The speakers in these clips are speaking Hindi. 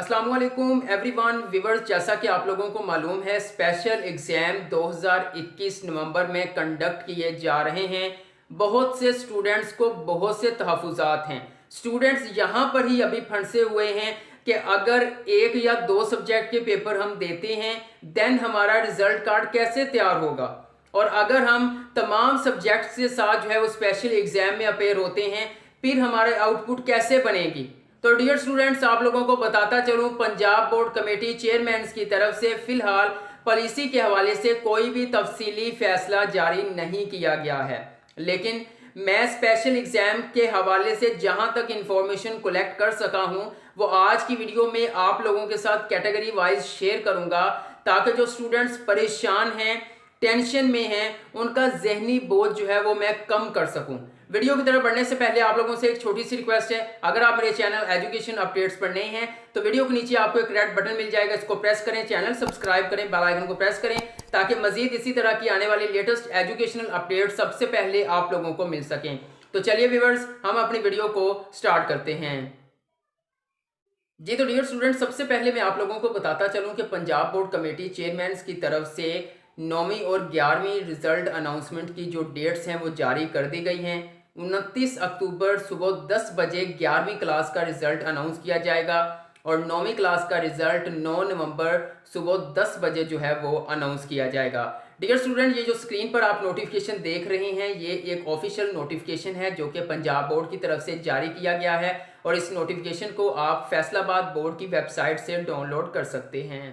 अस्सलाम वालेकुम एवरीवन व्यूअर्स, जैसा कि आप लोगों को मालूम है स्पेशल एग्ज़ाम 2021 नवंबर में कंडक्ट किए जा रहे हैं। बहुत से स्टूडेंट्स को बहुत से तहफ़्फ़ुज़ात हैं। स्टूडेंट्स यहाँ पर ही अभी फंसे हुए हैं कि अगर एक या दो सब्जेक्ट के पेपर हम देते हैं देन हमारा रिज़ल्ट कार्ड कैसे तैयार होगा, और अगर हम तमाम सब्जेक्ट्स के साथ जो है वो स्पेशल एग्ज़ाम में अपेयर होते हैं फिर हमारे आउटपुट कैसे बनेगी। तो डियर स्टूडेंट्स, आप लोगों को बताता चलूं, पंजाब बोर्ड कमेटी चेयरमैन की तरफ से फिलहाल पॉलिसी के हवाले से कोई भी तफसीली फैसला जारी नहीं किया गया है, लेकिन मैं स्पेशल एग्जाम के हवाले से जहां तक इंफॉर्मेशन कलेक्ट कर सका हूं वो आज की वीडियो में आप लोगों के साथ कैटेगरी वाइज शेयर करूंगा, ताकि जो स्टूडेंट्स परेशान हैं, टेंशन में हैं, उनका जहनी बोझ जो है वो मैं कम कर सकूं। वीडियो की तरफ बढ़ने से पहले आप लोगों से एक छोटी सी रिक्वेस्ट है, अगर आप मेरे चैनल एजुकेशन अपडेट्स पर नए हैं तो वीडियो के नीचे आपको एक रेड बटन मिल जाएगा, इसको प्रेस करें, चैनल सब्सक्राइब करें, बेल आइकन को प्रेस करें ताकि मजीद इसी तरह की आने वाली लेटेस्ट एजुकेशनल अपडेट सबसे पहले आप लोगों को मिल सकें। तो चलिए व्यूअर्स, हम अपनी वीडियो को स्टार्ट करते हैं। जी तो डियर स्टूडेंट, सबसे पहले मैं आप लोगों को बताता चलूं कि पंजाब बोर्ड कमेटी चेयरमैन की तरफ से 9वीं और 11वीं रिजल्ट अनाउंसमेंट की जो डेट्स हैं वो जारी कर दी गई हैं। 29 अक्टूबर सुबह 10 बजे 11वीं क्लास का रिजल्ट अनाउंस किया जाएगा और 9वीं क्लास का रिजल्ट 9 नवंबर सुबह 10 बजे जो है वो अनाउंस किया जाएगा। डियर स्टूडेंट, ये जो स्क्रीन पर आप नोटिफिकेशन देख रहे हैं ये एक ऑफिशियल नोटिफिकेशन है जो कि पंजाब बोर्ड की तरफ से जारी किया गया है और इस नोटिफिकेशन को आप फैसलाबाद बोर्ड की वेबसाइट से डाउनलोड कर सकते हैं।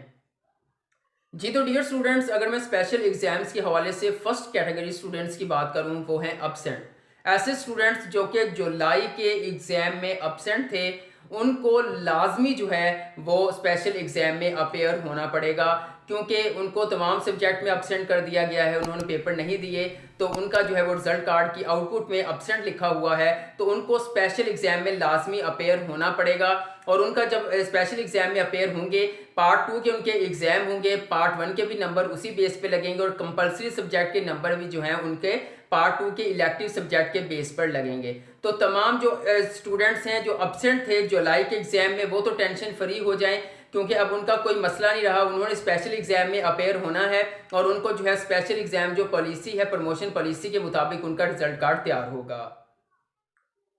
जी तो डियर स्टूडेंट्स, अगर मैं स्पेशल एग्जाम्स के हवाले से फर्स्ट कैटेगरी स्टूडेंट्स की बात करूं वो हैं अब्सेंट। ऐसे स्टूडेंट्स जो कि जुलाई के एग्ज़ाम में अब्सेंट थे उनको लाजमी जो है वो स्पेशल एग्ज़ाम में अपेयर होना पड़ेगा, क्योंकि उनको तमाम सब्जेक्ट में अब्सेंट कर दिया गया है, उन्होंने पेपर नहीं दिए तो उनका जो है वो रिजल्ट कार्ड की आउटपुट में अब्सेंट लिखा हुआ है, तो उनको स्पेशल एग्ज़ाम में लाजमी अपेयर होना पड़ेगा। और उनका जब स्पेशल एग्ज़ाम में अपेयर होंगे, पार्ट 2 के उनके एग्ज़ाम होंगे, पार्ट 1 के भी नंबर उसी बेस पे लगेंगे और कंपलसरी सब्जेक्ट के नंबर भी जो हैं उनके पार्ट 2 के इलेक्टिव सब्जेक्ट के बेस पर लगेंगे। तो तमाम जो स्टूडेंट्स हैं जो अब्सेंट थे जुलाई के एग्ज़ाम में वो तो टेंशन फ्री हो जाएं, क्योंकि अब उनका कोई मसला नहीं रहा, उन्होंने स्पेशल एग्ज़ाम में अपेयर होना है और उनको जो है स्पेशल एग्ज़ाम जो पॉलिसी है, प्रमोशन पॉलिसी के मुताबिक उनका रिजल्ट कार्ड तैयार होगा।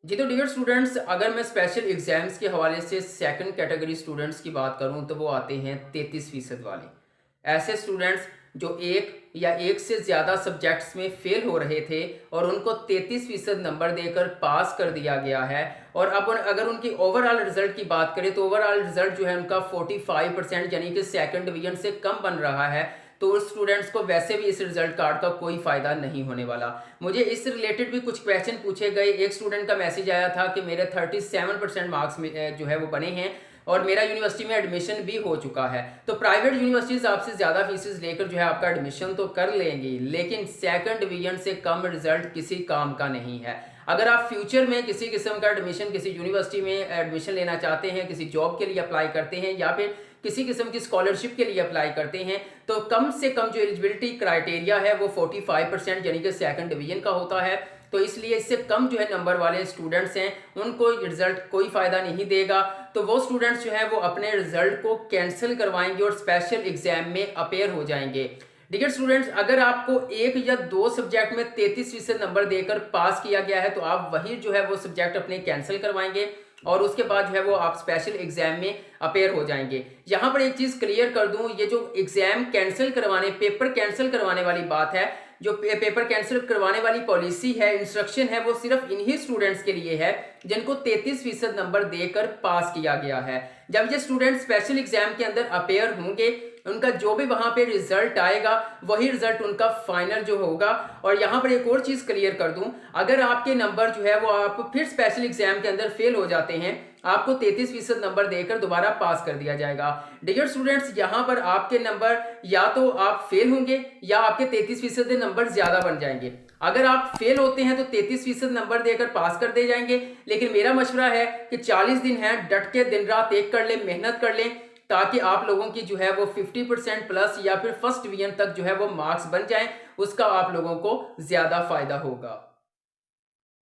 जी तो डियर स्टूडेंट्स, अगर मैं स्पेशल एग्ज़ाम्स के हवाले से सेकंड कैटेगरी स्टूडेंट्स की बात करूं तो वो आते हैं 33% वाले। ऐसे स्टूडेंट्स जो एक या एक से ज़्यादा सब्जेक्ट्स में फेल हो रहे थे और उनको 33% नंबर देकर पास कर दिया गया है। और अब अगर उनकी ओवरऑल रिजल्ट की बात करें तो ओवरऑल रिजल्ट जो है उनका 45% यानी कि सेकंड डिवीजन से कम बन रहा है, तो उस स्टूडेंट्स को वैसे भी इस रिजल्ट कार्ड का कोई फ़ायदा नहीं होने वाला। मुझे इस रिलेटेड भी कुछ क्वेश्चन पूछे गए। एक स्टूडेंट का मैसेज आया था कि मेरे 37% मार्क्स में जो है वो बने हैं और मेरा यूनिवर्सिटी में एडमिशन भी हो चुका है। तो प्राइवेट यूनिवर्सिटीज़ आपसे ज़्यादा फीसेस लेकर जो है आपका एडमिशन तो कर लेंगी, लेकिन सेकंड डिवीजन से कम रिजल्ट किसी काम का नहीं है। अगर आप फ्यूचर में किसी किस्म का एडमिशन किसी यूनिवर्सिटी में एडमिशन लेना चाहते हैं, किसी जॉब के लिए अप्लाई करते हैं या फिर किसी किस्म की स्कॉलरशिप के लिए अप्लाई करते हैं, तो कम से कम जो एलिजिबिलिटी क्राइटेरिया है वो 45% यानी कि सेकंड डिवीजन का होता है। तो इसलिए इससे कम जो है नंबर वाले स्टूडेंट्स हैं उनको रिजल्ट कोई फ़ायदा नहीं देगा। तो वो स्टूडेंट्स जो है वो अपने रिजल्ट को कैंसिल करवाएंगे और स्पेशल एग्जाम में अपेयर हो जाएंगे। डियर स्टूडेंट्स, अगर आपको एक या दो सब्जेक्ट में 33% नंबर देकर पास किया गया है तो आप वही जो है वो सब्जेक्ट अपने कैंसिल करवाएंगे और उसके बाद जो है वो आप स्पेशल एग्जाम में अपेयर हो जाएंगे। यहाँ पर एक चीज़ क्लियर कर दूँ, ये जो एग्जाम कैंसिल करवाने, पेपर कैंसिल करवाने वाली बात है, जो पेपर कैंसिल करवाने वाली पॉलिसी है, इंस्ट्रक्शन है, वो सिर्फ इन्हीं स्टूडेंट्स के लिए है जिनको 33% नंबर देकर पास किया गया है। जब ये स्टूडेंट स्पेशल एग्जाम के अंदर अपेयर होंगे, उनका जो भी वहां पे रिजल्ट आएगा वही रिजल्ट उनका फाइनल जो होगा। और यहाँ पर एक और चीज़ क्लियर कर दूं, अगर आपके नंबर जो है वो आप फिर स्पेशल एग्जाम के अंदर फेल हो जाते हैं, आपको 33% नंबर देकर दोबारा पास कर दिया जाएगा। डियर स्टूडेंट्स, यहाँ पर आपके नंबर या तो आप फेल होंगे या आपके 33% नंबर ज़्यादा बन जाएंगे। अगर आप फेल होते हैं तो 33% नंबर देकर पास कर दे जाएंगे, लेकिन मेरा मशवरा है कि 40 दिन है, डट के दिन रात एक कर लें, मेहनत कर लें, ताकि आप लोगों की जो है वो 50% प्लस या फिर फर्स्ट डिवीजन तक जो है वो मार्क्स बन जाएं, उसका आप लोगों को ज़्यादा फायदा होगा।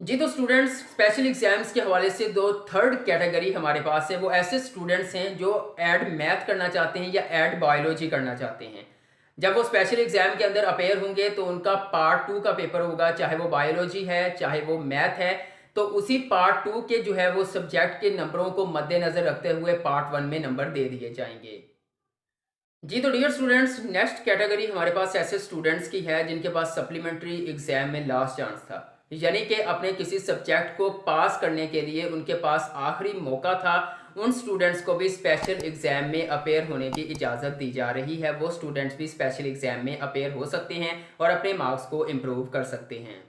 जी तो स्टूडेंट्स, स्पेशल एग्जाम्स के हवाले से दो थर्ड कैटेगरी हमारे पास है। वो ऐसे स्टूडेंट्स हैं जो ऐड मैथ करना चाहते हैं या ऐड बायोलॉजी करना चाहते हैं। जब वो स्पेशल एग्जाम के अंदर अपेयर होंगे तो उनका पार्ट 2 का पेपर होगा, चाहे वो बायोलॉजी है चाहे वो मैथ है। तो उसी पार्ट 2 के जो है वो सब्जेक्ट के नंबरों को मद्देनज़र रखते हुए पार्ट 1 में नंबर दे दिए जाएंगे। जी तो डियर स्टूडेंट्स, नेक्स्ट कैटेगरी हमारे पास ऐसे स्टूडेंट्स की है जिनके पास सप्लीमेंट्री एग्जाम में लास्ट चांस था, यानी कि अपने किसी सब्जेक्ट को पास करने के लिए उनके पास आखिरी मौका था। उन स्टूडेंट्स को भी स्पेशल एग्जाम में अपेयर होने की इजाज़त दी जा रही है। वो स्टूडेंट्स भी स्पेशल एग्जाम में अपेयर हो सकते हैं और अपने मार्क्स को इम्प्रूव कर सकते हैं।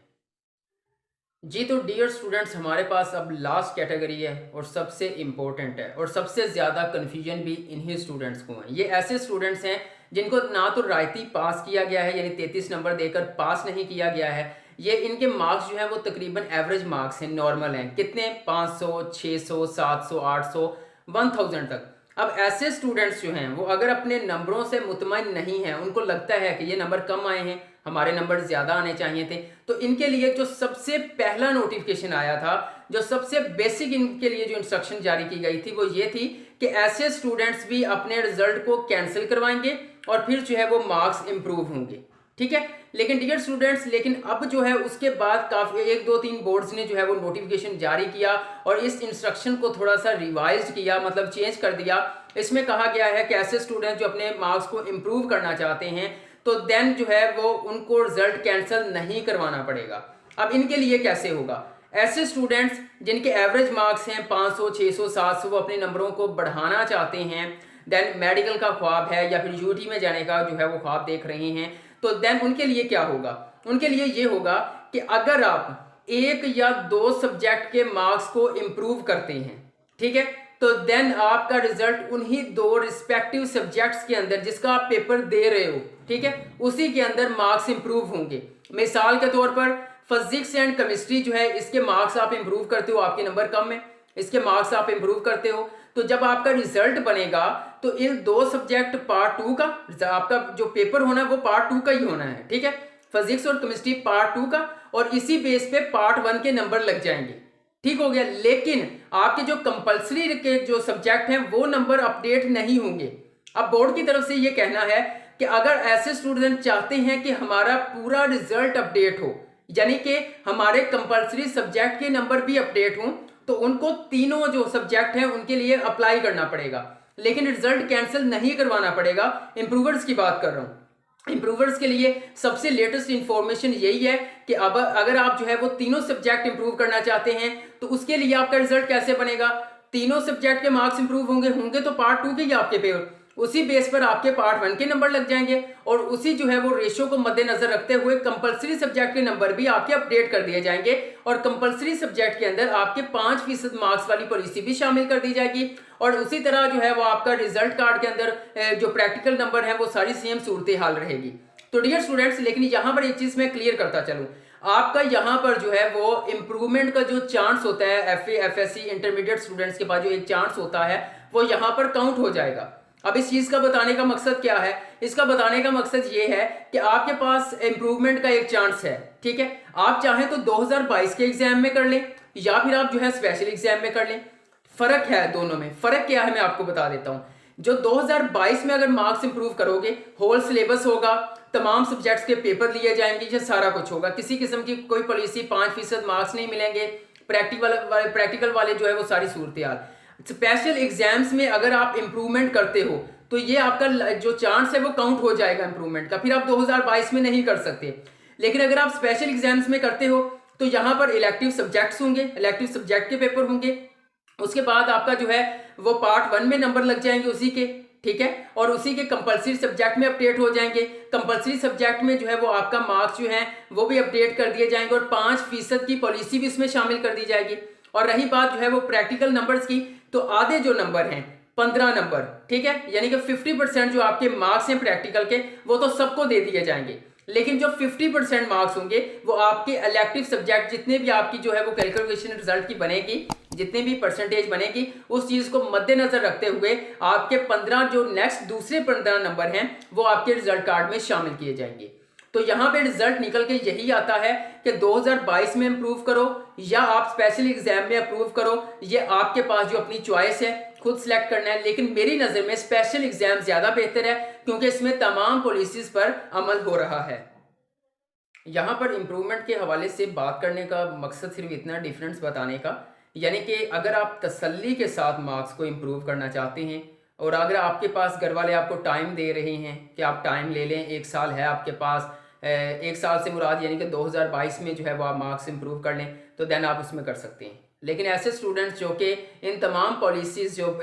जी तो डियर स्टूडेंट्स, हमारे पास अब लास्ट कैटेगरी है और सबसे इम्पोर्टेंट है और सबसे ज़्यादा कन्फ्यूजन भी इन्हीं स्टूडेंट्स को है। ये ऐसे स्टूडेंट्स हैं जिनको ना तो रायती पास किया गया है, यानी 33 नंबर देकर पास नहीं किया गया है। ये इनके मार्क्स जो हैं वो तकरीबन एवरेज मार्क्स हैं, नॉर्मल हैं। कितने? 500, 600, 700, 800, 1000 तक। अब ऐसे स्टूडेंट्स जो हैं वो अगर अपने नंबरों से मुतमईन नहीं हैं, उनको लगता है कि ये नंबर कम आए हैं, हमारे नंबर ज़्यादा आने चाहिए थे, तो इनके लिए जो सबसे पहला नोटिफिकेशन आया था, जो सबसे बेसिक इनके लिए जो इंस्ट्रक्शन जारी की गई थी वो ये थी कि ऐसे स्टूडेंट्स भी अपने रिजल्ट को कैंसिल करवाएंगे और फिर जो है वो मार्क्स इंप्रूव होंगे। ठीक है, लेकिन डियर स्टूडेंट्स, लेकिन अब जो है उसके बाद काफ़ी 1, 2, 3 बोर्ड्स ने जो है वो नोटिफिकेशन जारी किया और इस इंस्ट्रक्शन को थोड़ा सा रिवाइज किया, मतलब चेंज कर दिया। इसमें कहा गया है कि ऐसे स्टूडेंट जो अपने मार्क्स को इम्प्रूव करना चाहते हैं तो देन जो है वो उनको रिजल्ट कैंसिल नहीं करवाना पड़ेगा। अब इनके लिए कैसे होगा? ऐसे स्टूडेंट्स जिनके एवरेज मार्क्स हैं 500, 600, 700, वो अपने नंबरों को बढ़ाना चाहते हैं, देन मेडिकल का ख्वाब है या फिर यूटी में जाने का जो है वो ख्वाब देख रहे हैं, तो देन उनके लिए क्या होगा? उनके लिए ये होगा कि अगर आप 1 या 2 सब्जेक्ट के मार्क्स को इम्प्रूव करते हैं, ठीक है, तो देन आपका रिजल्ट उन्हीं 2 रिस्पेक्टिव सब्जेक्ट्स के अंदर जिसका आप पेपर दे रहे हो, ठीक है, उसी के अंदर मार्क्स इंप्रूव होंगे। मिसाल के तौर पर फिजिक्स एंड केमिस्ट्री जो है, इसके मार्क्स आप इंप्रूव करते हो, आपके नंबर कम है, इसके मार्क्स आप इंप्रूव करते हो, तो जब आपका रिजल्ट बनेगा तो इन 2 सब्जेक्ट पार्ट 2 का आपका जो पेपर होना है वो पार्ट 2 का ही होना है। ठीक है, फिजिक्स और केमिस्ट्री पार्ट 2 का, और इसी बेस पे पार्ट 1 के नंबर लग जाएंगे। ठीक हो गया। लेकिन आपके जो कंपलसरी के जो सब्जेक्ट हैं वो नंबर अपडेट नहीं होंगे। अब बोर्ड की तरफ से ये कहना है कि अगर ऐसे स्टूडेंट चाहते हैं कि हमारा पूरा रिजल्ट अपडेट हो, यानी कि हमारे कंपलसरी सब्जेक्ट के नंबर भी अपडेट हों, तो उनको तीनों जो सब्जेक्ट हैं उनके लिए अप्लाई करना पड़ेगा, लेकिन रिजल्ट कैंसिल नहीं करवाना पड़ेगा। इंप्रूवर्स की बात कर रहा हूं। इंप्रूवर्स के लिए सबसे लेटेस्ट इंफॉर्मेशन यही है कि अब अगर आप जो है वो तीनों सब्जेक्ट इंप्रूव करना चाहते हैं तो उसके लिए आपका रिजल्ट कैसे बनेगा? तीनों सब्जेक्ट के मार्क्स इंप्रूव होंगे तो पार्ट 2 के ही आपके पेपर, उसी बेस पर आपके पार्ट 1 के नंबर लग जाएंगे, और उसी जो है वो रेशो को मद्देनजर रखते हुए कंपलसरी सब्जेक्ट के नंबर भी आपके अपडेट कर दिए जाएंगे, और कंपलसरी सब्जेक्ट के अंदर आपके 5% मार्क्स वाली पॉलिसी भी शामिल कर दी जाएगी। और उसी तरह जो है वो आपका रिजल्ट कार्ड के अंदर जो प्रैक्टिकल नंबर है वो सारी सेम सूरत हाल रहेगी। तो डियर स्टूडेंट्स, लेकिन यहाँ पर एक चीज मैं क्लियर करता चलूँ, आपका यहाँ पर जो है वो इम्प्रूवमेंट का जो चांस होता है, FA FSC इंटरमीडिएट स्टूडेंट्स के पास जो एक चांस होता है वो यहाँ पर काउंट हो जाएगा। अब इस चीज का बताने का मकसद क्या है? इसका बताने का मकसद ये है कि आपके पास इंप्रूवमेंट का एक चांस है। ठीक है, आप चाहें तो 2022 के एग्जाम में कर लें या फिर आप जो है स्पेशल एग्जाम में कर लें। फर्क है दोनों में। फर्क क्या है मैं आपको बता देता हूं। जो 2022 में अगर मार्क्स इंप्रूव करोगे, होल सिलेबस होगा, तमाम सब्जेक्ट्स के पेपर लिए जाएंगे, ये सारा कुछ होगा, किसी किस्म की कोई पॉलिसी 5% मार्क्स नहीं मिलेंगे, प्रैक्टिकल वाले जो है वो सारी सूरत हाल। स्पेशल एग्जाम्स में अगर आप इंप्रूवमेंट करते हो तो ये आपका जो चांस है वो काउंट हो जाएगा इंप्रूवमेंट का, फिर आप 2022 में नहीं कर सकते। लेकिन अगर आप स्पेशल एग्जाम्स में करते हो तो यहाँ पर इलेक्टिव सब्जेक्ट्स होंगे, इलेक्टिव सब्जेक्ट के पेपर होंगे, उसके बाद आपका जो है वो पार्ट 1 में नंबर लग जाएंगे उसी के, ठीक है, और उसी के कंपलसरी सब्जेक्ट में अपडेट हो जाएंगे। कंपलसरी सब्जेक्ट में जो है वो आपका मार्क्स जो है वो भी अपडेट कर दिए जाएंगे और 5% की पॉलिसी भी इसमें शामिल कर दी जाएगी। और रही बात जो है वो प्रैक्टिकल नंबर्स की, तो आधे जो नंबर हैं 15 नंबर, ठीक है, यानी कि 50% जो आपके मार्क्स हैं प्रैक्टिकल के वो तो सबको दे दिए जाएंगे, लेकिन जो 50% मार्क्स होंगे वो आपके इलेक्टिव सब्जेक्ट जितने भी आपकी जो है वो कैलकुलेशन रिजल्ट की बनेगी, जितने भी परसेंटेज बनेगी, उस चीज को मद्देनजर रखते हुए आपके 15 जो नेक्स्ट दूसरे 15 नंबर हैं वो आपके रिजल्ट कार्ड में शामिल किए जाएंगे। तो यहाँ पे रिजल्ट निकल के यही आता है कि 2022 में इम्प्रूव करो या आप स्पेशल एग्जाम में अप्रूव करो, ये आपके पास जो अपनी चॉइस है खुद सिलेक्ट करना है। लेकिन मेरी नज़र में स्पेशल एग्जाम ज़्यादा बेहतर है क्योंकि इसमें तमाम पॉलिसीज़ पर अमल हो रहा है। यहाँ पर इम्प्रूवमेंट के हवाले से बात करने का मकसद सिर्फ इतना डिफरेंस बताने का, यानी कि अगर आप तसल्ली के साथ मार्क्स को इम्प्रूव करना चाहते हैं और अगर आपके पास घर वाले आपको टाइम दे रहे हैं कि आप टाइम ले लें, 1 साल है आपके पास, 1 साल से मुराद यानी कि 2022 में जो है वो आप मार्क्स इम्प्रूव कर लें, तो देन आप उसमें कर सकते हैं। लेकिन ऐसे स्टूडेंट्स जो कि इन तमाम पॉलिसीज़ जो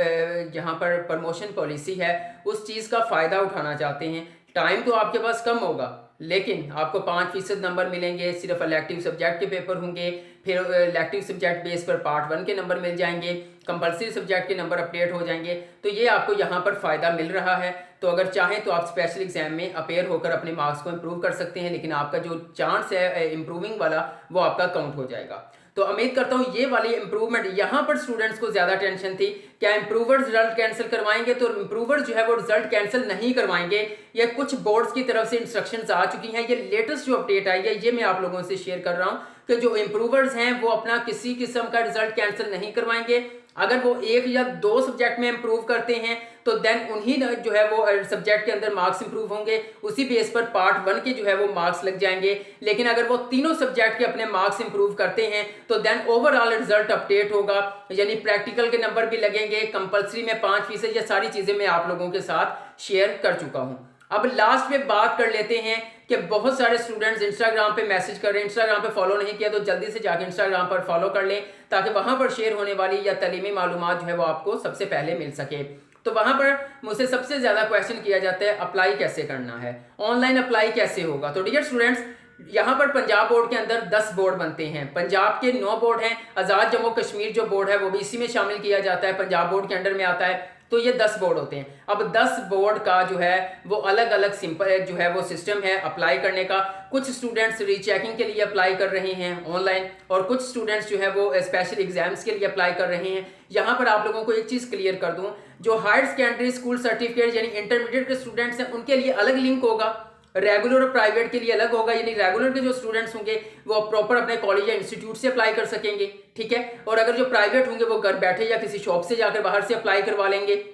जहाँ पर प्रमोशन पॉलिसी है उस चीज़ का फ़ायदा उठाना चाहते हैं, टाइम तो आपके पास कम होगा लेकिन आपको 5% नंबर मिलेंगे, सिर्फ इलेक्टिव सब्जेक्ट के पेपर होंगे, फिर इलेक्टिव सब्जेक्ट बेस पर पार्ट 1 के नंबर मिल जाएंगे, कंपलसरी सब्जेक्ट के नंबर अपडेट हो जाएंगे, तो ये आपको यहाँ पर फ़ायदा मिल रहा है। तो अगर चाहें तो आप स्पेशल एग्जाम में अपेयर होकर अपने मार्क्स को इम्प्रूव कर सकते हैं, लेकिन आपका जो चांस है इम्प्रूविंग वाला वो आपका काउंट हो जाएगा। तो उम्मीद करता हूँ ये वाली इम्प्रूवमेंट, यहाँ पर स्टूडेंट्स को ज़्यादा टेंशन थी क्या इम्प्रूवर्स रिजल्ट कैंसिल करवाएंगे, तो इम्प्रूवर्स जो है वो रिजल्ट कैंसिल नहीं करवाएंगे। ये कुछ बोर्ड्स की तरफ से इंस्ट्रक्शंस आ चुकी हैं, ये लेटेस्ट जो अपडेट आई है ये मैं आप लोगों से शेयर कर रहा हूँ कि जो इम्प्रूवर्स हैं वो अपना किसी किस्म का रिजल्ट कैंसिल नहीं करवाएंगे। अगर वो 1 या 2 सब्जेक्ट में इम्प्रूव करते हैं तो देन उन्हीं जो है वो सब्जेक्ट के अंदर मार्क्स इंप्रूव होंगे, उसी बेस पर पार्ट 1 के जो है वो मार्क्स लग जाएंगे। लेकिन अगर वो तीनों सब्जेक्ट के अपने मार्क्स इंप्रूव करते हैं तो देन ओवरऑल रिजल्ट अपडेट होगा, यानी प्रैक्टिकल के नंबर भी लगेंगे, कंपलसरी में 5%, ये सारी चीज़ें मैं आप लोगों के साथ शेयर कर चुका हूँ। अब लास्ट में बात कर लेते हैं कि बहुत सारे स्टूडेंट्स इंस्टाग्राम पे मैसेज कर रहे हैं, इंस्टाग्राम पे फॉलो नहीं किया तो जल्दी से जाकर इंस्टाग्राम पर फॉलो कर लें ताकि वहां पर शेयर होने वाली या तालीमी मालूमात जो है वो आपको सबसे पहले मिल सके। तो वहां पर मुझसे सबसे ज़्यादा क्वेश्चन किया जाता है अप्लाई कैसे करना है, ऑनलाइन अप्लाई कैसे होगा। तो डियर स्टूडेंट्स, यहाँ पर पंजाब बोर्ड के अंदर 10 बोर्ड बनते हैं, पंजाब के 9 बोर्ड हैं, आज़ाद जम्मू कश्मीर जो बोर्ड है वो भी इसी में शामिल किया जाता है, पंजाब बोर्ड के अंडर में आता है। तो ये 10 बोर्ड होते हैं। अब 10 बोर्ड का जो है वो अलग अलग सिंपल जो है वो सिस्टम है अप्लाई करने का। कुछ स्टूडेंट्स रीचेकिंग के लिए अप्लाई कर रहे हैं ऑनलाइन और कुछ स्टूडेंट्स जो है वो स्पेशल एग्जाम्स के लिए अप्लाई कर रहे हैं। यहाँ पर आप लोगों को एक चीज़ क्लियर कर दूँ, जो हायर सेकेंडरी स्कूल सर्टिफिकेट यानी इंटरमीडिएट के स्टूडेंट्स हैं उनके लिए अलग लिंक होगा, रेगुलर और प्राइवेट के लिए अलग होगा। यानी रेगुलर के जो स्टूडेंट्स होंगे वो प्रॉपर अपने कॉलेज या इंस्टीट्यूट से अप्लाई कर सकेंगे, ठीक है। और अगर जो प्राइवेट होंगे वो घर बैठे या किसी शॉप से जाकर बाहर से अप्लाई करवा लेंगे।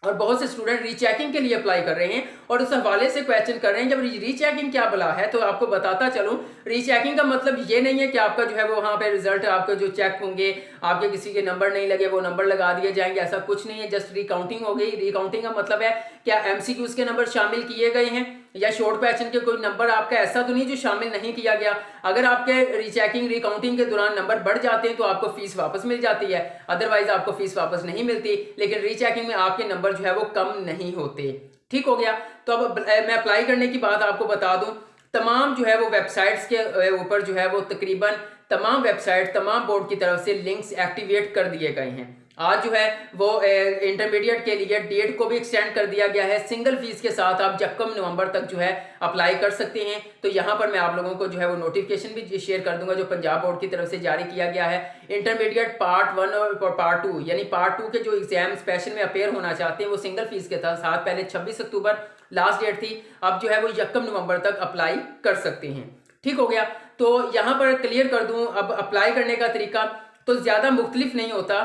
और बहुत से स्टूडेंट रीचेकिंग के लिए अप्लाई कर रहे हैं और उस हवाले से क्वेश्चन कर रहे हैं जब रीचेकिंग क्या भला है, तो आपको बताता चलूं रीचेकिंग का मतलब ये नहीं है कि आपका जो है वो वहाँ पे रिजल्ट आपके जो चेक होंगे आपके किसी के नंबर नहीं लगे वो नंबर लगा दिए जाएंगे, ऐसा कुछ नहीं है। जस्ट रिकाउंटिंग हो गई। रिकाउंटिंग का मतलब है क्या एमसीक्यूज के नंबर शामिल किए गए हैं या शॉर्ट क्वेश्चन के कोई नंबर आपका ऐसा तो नहीं जो शामिल नहीं किया गया। अगर आपके रीचेकिंग रिकाउंटिंग के दौरान नंबर बढ़ जाते हैं तो आपको फीस वापस मिल जाती है, अदरवाइज आपको फीस वापस नहीं मिलती। लेकिन रीचेकिंग में आपके नंबर जो है वो कम नहीं होते, ठीक हो गया। तो अब मैं अप्लाई करने की बात आपको बता दूं, तमाम जो है वो वेबसाइट्स के ऊपर जो है वो तकरीबन तमाम वेबसाइट तमाम बोर्ड की तरफ से लिंक्स एक्टिवेट कर दिए गए हैं। आज जो है वो इंटरमीडिएट के लिए डेट को भी एक्सटेंड कर दिया गया है, सिंगल फीस के साथ आप 1 नवंबर तक जो है अप्लाई कर सकते हैं। तो यहाँ पर मैं आप लोगों को जो है वो नोटिफिकेशन भी शेयर कर दूंगा जो पंजाब बोर्ड की तरफ से जारी किया गया है। इंटरमीडिएट पार्ट 1 और पार्ट 2 यानी पार्ट 2 के जो एग्जाम स्पेशल में अपेयर होना चाहते हैं वो सिंगल फीस के साथ पहले 26 अक्टूबर लास्ट डेट थी, अब जो है वो 1 नवंबर तक अप्लाई कर सकते हैं, ठीक हो गया। तो यहाँ पर क्लियर कर दूँ, अब अप्लाई करने का तरीका तो ज़्यादा मुख्तलिफ नहीं होता,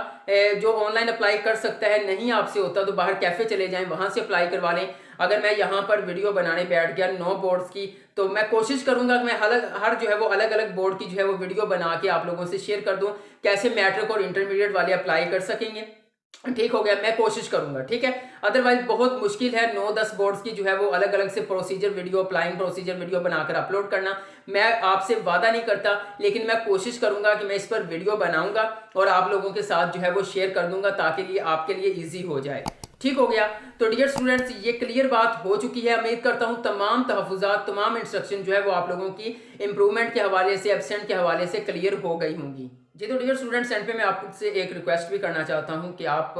जो ऑनलाइन अप्लाई कर सकता है नहीं आपसे होता तो बाहर कैफ़े चले जाएं वहाँ से अप्लाई करवा लें। अगर मैं यहाँ पर वीडियो बनाने बैठ गया 9 बोर्ड्स की तो मैं कोशिश करूँगा कि मैं हर जो है वो अलग अलग बोर्ड की जो है वो वीडियो बना के आप लोगों से शेयर कर दूँ कैसे मैट्रिक और इंटरमीडिएट वाले अप्लाई कर सकेंगे, ठीक हो गया। मैं कोशिश करूंगा, ठीक है। अदरवाइज बहुत मुश्किल है 9-10 बोर्ड्स की जो है वो अलग अलग से procedure video applying procedure video बनाकर अपलोड करना। मैं आपसे वादा नहीं करता लेकिन मैं कोशिश करूंगा कि मैं इस पर वीडियो बनाऊंगा और आप लोगों के साथ जो है वो शेयर कर दूंगा ताकि आपके लिए ईजी हो जाए, ठीक हो गया। तो डियर स्टूडेंट्स, ये क्लियर बात हो चुकी है। उम्मीद करता हूँ तमाम तहफ़्फ़ुज़ात तमाम इंस्ट्रक्शन जो है वो आप लोगों की इंप्रूवमेंट के हवाले से एब्सेंट के हवाले से क्लियर हो गई होंगी जी। तो डियर स्टूडेंट्स, एंड पे मैं आपसे एक रिक्वेस्ट भी करना चाहता हूँ कि आप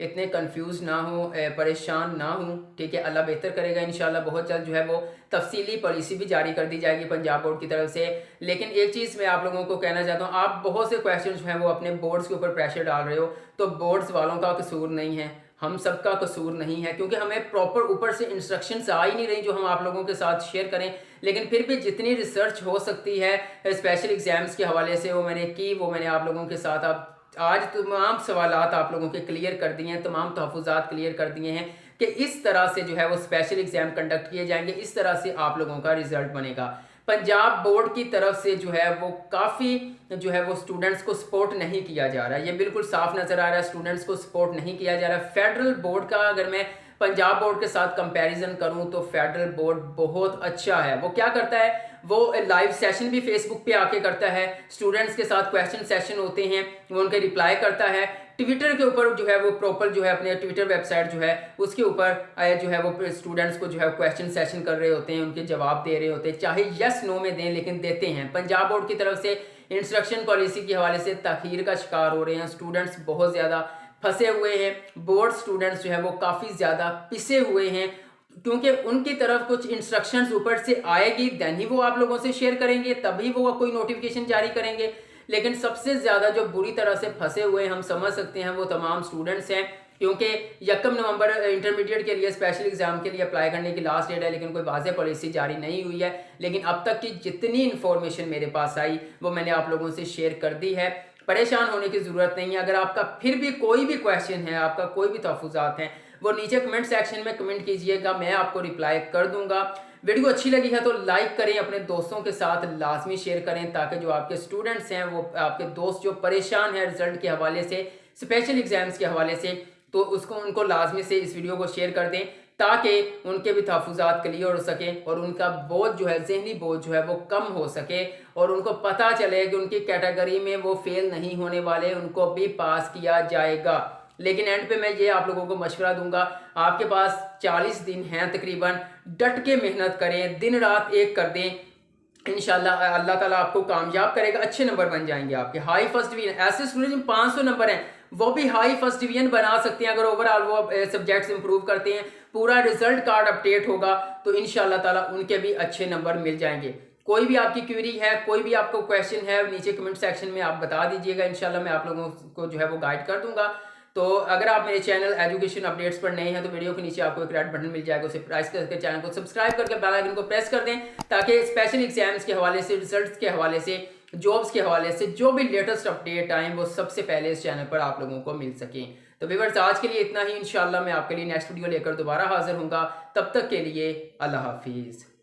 इतने कंफ्यूज ना हो, परेशान ना हो, ठीक है। अल्लाह बेहतर करेगा इंशाल्लाह। बहुत जल्द जो है वो तफसीली पॉलिसी भी जारी कर दी जाएगी पंजाब बोर्ड की तरफ से। लेकिन एक चीज़ मैं आप लोगों को कहना चाहता हूँ, आप बहुत से क्वेश्चन जो हैं वो अपने बोर्ड्स के ऊपर प्रेशर डाल रहे हो, तो बोर्ड्स वालों का कसूर नहीं है, हम सबका कसूर नहीं है, क्योंकि हमें प्रॉपर ऊपर से इंस्ट्रक्शंस आ ही नहीं रही जो हम आप लोगों के साथ शेयर करें। लेकिन फिर भी जितनी रिसर्च हो सकती है स्पेशल एग्ज़ाम्स के हवाले से वो मैंने की, वो मैंने आप लोगों के साथ अब आज तमाम सवालात आप लोगों के क्लियर कर दिए हैं, तमाम तहफ़्फ़ुज़ात क्लियर कर दिए हैं कि इस तरह से जो है वो स्पेशल एग्ज़ाम कंडक्ट किए जाएंगे, इस तरह से आप लोगों का रिज़ल्ट बनेगा। पंजाब बोर्ड की तरफ से जो है वो काफ़ी जो है वो स्टूडेंट्स को सपोर्ट नहीं किया जा रहा है, ये बिल्कुल साफ नज़र आ रहा है, स्टूडेंट्स को सपोर्ट नहीं किया जा रहा है। फेडरल बोर्ड का अगर मैं पंजाब बोर्ड के साथ कंपैरिजन करूं तो फेडरल बोर्ड बहुत अच्छा है। वो क्या करता है, वो लाइव सेशन भी फेसबुक पे आके करता है, स्टूडेंट्स के साथ क्वेश्चन सेशन होते हैं, वो उनके रिप्लाई करता है। ट्विटर के ऊपर जो है वो प्रॉपर जो है अपने ट्विटर वेबसाइट जो है उसके ऊपर जो है वो स्टूडेंट्स को जो है क्वेश्चन सेशन कर रहे होते हैं, उनके जवाब दे रहे होते हैं, चाहे यस नो में दें लेकिन देते हैं। पंजाब बोर्ड की तरफ से इंस्ट्रक्शन पॉलिसी के हवाले से ताखीर का शिकार हो रहे हैं, स्टूडेंट्स बहुत ज़्यादा फंसे हुए हैं, बोर्ड स्टूडेंट्स जो है वो काफ़ी ज़्यादा पिसे हुए हैं, क्योंकि उनकी तरफ कुछ इंस्ट्रक्शंस ऊपर से आएगी देन ही वो आप लोगों से शेयर करेंगे, तभी वो कोई नोटिफिकेशन जारी करेंगे। लेकिन सबसे ज़्यादा जो बुरी तरह से फंसे हुए हम समझ सकते हैं वो तमाम स्टूडेंट्स हैं, क्योंकि 1 नवंबर इंटरमीडिएट के लिए स्पेशल एग्जाम के लिए अप्लाई करने की लास्ट डेट है, लेकिन कोई वाज़ेह पॉलिसी जारी नहीं हुई है। लेकिन अब तक की जितनी इन्फॉर्मेशन मेरे पास आई वो मैंने आप लोगों से शेयर कर दी है। परेशान होने की ज़रूरत नहीं है। अगर आपका फिर भी कोई भी क्वेश्चन है, आपका कोई भी तहफ़्फ़ुज़ात हैं, वो नीचे कमेंट सेक्शन में कमेंट कीजिएगा, मैं आपको रिप्लाई कर दूंगा। वीडियो अच्छी लगी है तो लाइक करें, अपने दोस्तों के साथ लाजमी शेयर करें, ताकि जो आपके स्टूडेंट्स हैं, वो आपके दोस्त जो परेशान हैं रिजल्ट के हवाले से, स्पेशल एग्जाम्स के हवाले से, तो उसको उनको लाजमी से इस वीडियो को शेयर कर दें, ताकि उनके भी तहफ़्फ़ुज़ात क्लियर हो सके और उनका बोझ जो है, ज़हनी बोझ जो है वो कम हो सके, और उनको पता चले कि उनकी कैटेगरी में वो फेल नहीं होने वाले, उनको भी पास किया जाएगा। लेकिन एंड पे मैं ये आप लोगों को मशवरा दूंगा, आपके पास 40 दिन हैं तकरीबन, डट के मेहनत करें, दिन रात एक कर दें, इंशाल्लाह अल्लाह ताला आपको कामयाब करेगा, अच्छे नंबर बन जाएंगे आपके, हाई फर्स्ट डिवीजन। ऐसे स्टूडेंट जिन 500 नंबर हैं वो भी हाई फर्स्ट डिवीजन बना सकते हैं अगर ओवरऑल वो सब्जेक्ट्स इंप्रूव करते हैं। पूरा रिजल्ट कार्ड अपडेट होगा तो इंशाल्लाह ताला उनके भी अच्छे नंबर मिल जाएंगे। कोई भी आपकी क्वेरी है, कोई भी आपको क्वेश्चन है, नीचे कमेंट सेक्शन में आप बता दीजिएगा, इंशाल्लाह मैं आप लोगों को जो है वो गाइड कर दूंगा। तो अगर आप मेरे चैनल एजुकेशन अपडेट्स पर नए हैं तो वीडियो के नीचे आपको एक रेड बटन मिल जाएगा, उसे प्रेस करके चैनल को सब्सक्राइब करके बेल आइकन को प्रेस कर दें, ताकि स्पेशल एग्जाम्स के हवाले से, रिजल्ट्स के हवाले से, जॉब्स के हवाले से जो भी लेटेस्ट अपडेट आए वो सबसे पहले इस चैनल पर आप लोगों को मिल सकें। तो व्यूअर्स आज के लिए इतना ही, इंशाल्लाह मैं आपके लिए नेक्स्ट वीडियो लेकर दोबारा हाजिर हूँगा। तब तक के लिए अल्लाह हाफिज़।